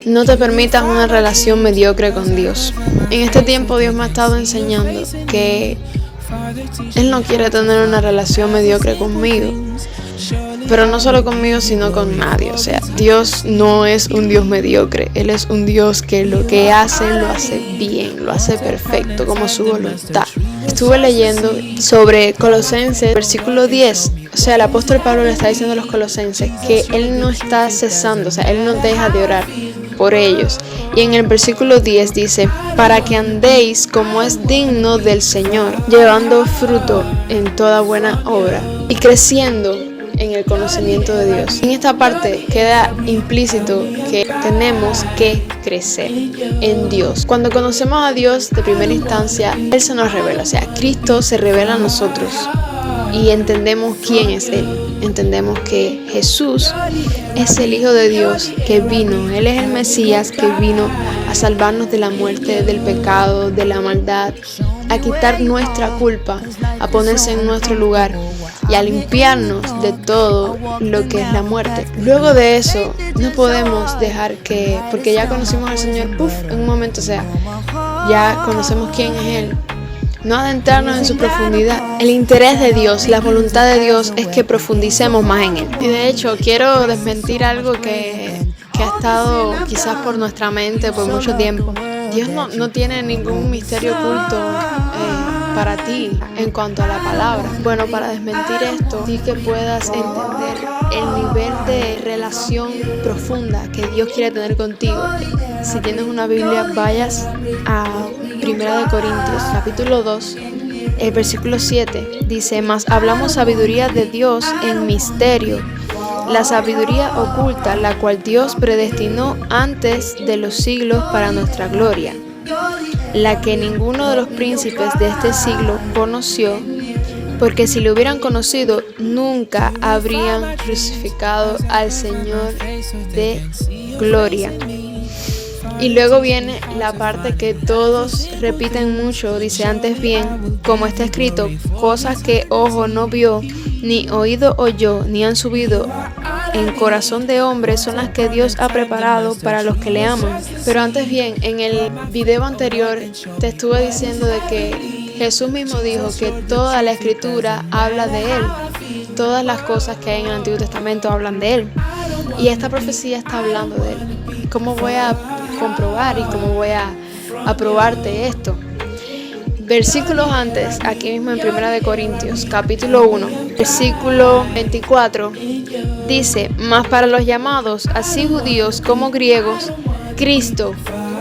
No te permitas una relación mediocre con Dios. En este tiempo Dios me ha estado enseñando que Él no quiere tener una relación mediocre conmigo. Pero no solo conmigo, sino con nadie. O sea, Dios no es un Dios mediocre. Él es un Dios que lo que hace, lo hace bien, lo hace perfecto, como su voluntad. Estuve leyendo sobre Colosenses, versículo 10. O sea, el apóstol Pablo le está diciendo a los colosenses que él no está cesando, o sea, él no deja de orar por ellos. Y en el versículo 10 dice: para que andéis como es digno del Señor, llevando fruto en toda buena obra y creciendo en el conocimiento de Dios. En esta parte queda implícito que tenemos que crecer en Dios. Cuando conocemos a Dios de primera instancia, Él se nos revela, o sea, Cristo se revela a nosotros y entendemos quién es Él. Entendemos que Jesús es el Hijo de Dios que vino. Él es el Mesías que vino a salvarnos de la muerte, del pecado, de la maldad, a quitar nuestra culpa, a ponerse en nuestro lugar y a limpiarnos de todo lo que es la muerte. Luego de eso, no podemos dejar que, porque ya conocimos al Señor, en un momento, o sea, ya conocemos quién es Él, no adentrarnos en su profundidad. El interés de Dios, la voluntad de Dios es que profundicemos más en Él. Y de hecho, quiero desmentir algo que ha estado quizás por nuestra mente por mucho tiempo. Dios no tiene ningún misterio oculto para ti en cuanto a la palabra. Bueno, para desmentir esto, sí que puedas entender el nivel de relación profunda que Dios quiere tener contigo. Si tienes una Biblia, vayas a 1 Corintios, capítulo 2, el versículo 7. Dice: mas hablamos sabiduría de Dios en misterio, la sabiduría oculta, la cual Dios predestinó antes de los siglos para nuestra gloria, la que ninguno de los príncipes de este siglo conoció, porque si lo hubieran conocido, nunca habrían crucificado al Señor de gloria. Y luego viene la parte que todos repiten mucho, dice: antes bien, como está escrito, cosas que ojo no vio, ni oído oyó, ni han subido en corazón de hombre, son las que Dios ha preparado para los que le aman. Pero antes bien, en el video anterior te estuve diciendo de que Jesús mismo dijo que toda la escritura habla de Él. Todas las cosas que hay en el Antiguo Testamento hablan de Él. Y esta profecía está hablando de Él. ¿Cómo voy a comprobar y cómo voy a probarte esto? Versículos antes, aquí mismo en 1 Corintios, capítulo 1, versículo 24, dice: mas para los llamados, así judíos como griegos, Cristo,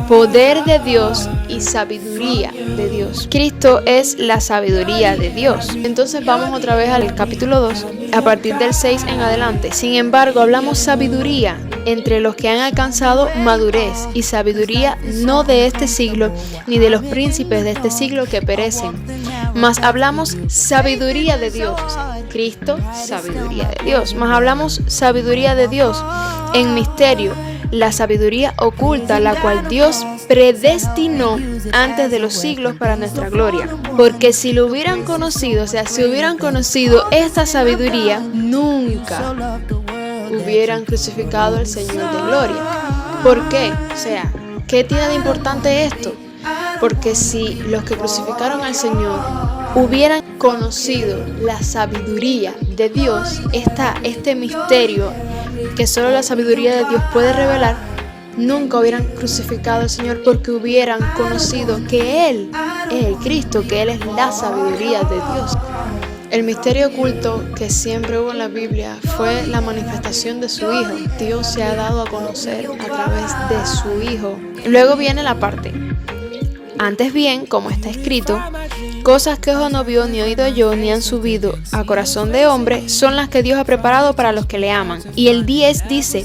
poder de Dios y sabiduría de Dios. Cristo es la sabiduría de Dios. Entonces vamos otra vez al capítulo 2, a partir del 6 en adelante. Sin embargo, hablamos sabiduría entre los que han alcanzado madurez, y sabiduría no de este siglo, ni de los príncipes de este siglo que perecen, mas hablamos sabiduría de Dios. Cristo, sabiduría de Dios. Mas hablamos sabiduría de Dios en misterio, la sabiduría oculta, la cual Dios predestinó antes de los siglos para nuestra gloria. Porque si lo hubieran conocido, o sea, si hubieran conocido esta sabiduría, nunca hubieran crucificado al Señor de gloria. ¿Por qué? O sea, ¿qué tiene de importante esto? Porque si los que crucificaron al Señor hubieran conocido la sabiduría de Dios, este misterio que solo la sabiduría de Dios puede revelar, nunca hubieran crucificado al Señor, porque hubieran conocido que Él es el Cristo, que Él es la sabiduría de Dios. El misterio oculto que siempre hubo en la Biblia fue la manifestación de su Hijo. Dios se ha dado a conocer a través de su Hijo. Luego viene la parte: antes bien, como está escrito, cosas que ojo no vio, ni oído oyó, ni han subido a corazón de hombre, son las que Dios ha preparado para los que le aman. Y el 10 dice: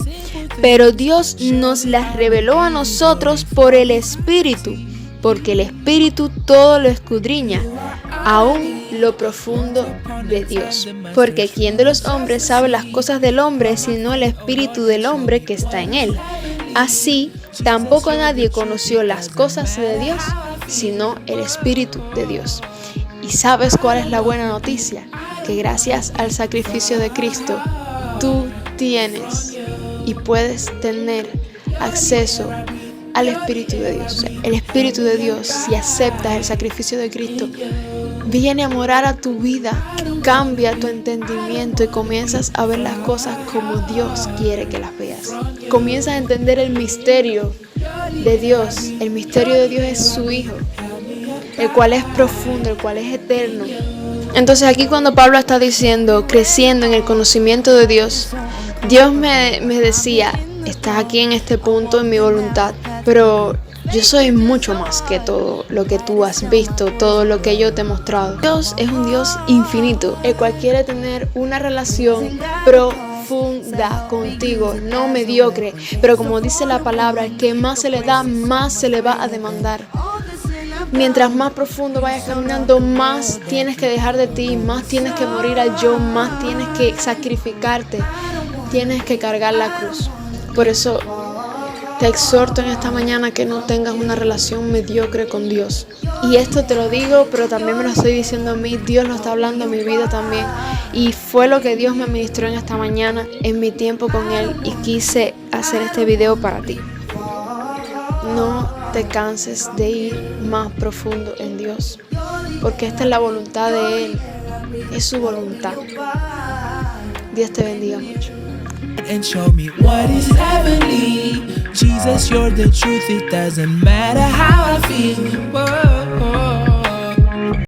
pero Dios nos las reveló a nosotros por el Espíritu, porque el Espíritu todo lo escudriña, aún lo profundo de Dios. Porque ¿quién de los hombres sabe las cosas del hombre, sino el Espíritu del hombre que está en él? Así, tampoco nadie conoció las cosas de Dios, sino el Espíritu de Dios. ¿Y sabes cuál es la buena noticia? Que gracias al sacrificio de Cristo, tú tienes y puedes tener acceso al Espíritu de Dios. O sea, el Espíritu de Dios, si aceptas el sacrificio de Cristo, viene a morar a tu vida, cambia tu entendimiento y comienzas a ver las cosas como Dios quiere que las veas. Comienzas a entender el misterio de Dios. El misterio de Dios es su Hijo, el cual es profundo, el cual es eterno. Entonces aquí cuando Pablo está diciendo, creciendo en el conocimiento de Dios, Dios me decía, estás aquí en este punto en mi voluntad, pero yo soy mucho más que todo lo que tú has visto, todo lo que yo te he mostrado. Dios es un Dios infinito, el cual quiere tener una relación profunda contigo, no mediocre, pero como dice la palabra, el que más se le da, más se le va a demandar. Mientras más profundo vayas caminando, más tienes que dejar de ti, más tienes que morir al yo, más tienes que sacrificarte, tienes que cargar la cruz. Por eso te exhorto en esta mañana que no tengas una relación mediocre con Dios. Y esto te lo digo, pero también me lo estoy diciendo a mí. Dios lo está hablando a mi vida también. Y fue lo que Dios me ministró en esta mañana, en mi tiempo con Él. Y quise hacer este video para ti. No te canses de ir más profundo en Dios. Porque esta es la voluntad de Él. Es su voluntad. Dios te bendiga mucho. And show me what is heavenly. Jesus, you're the truth, it doesn't matter how I feel. Whoa.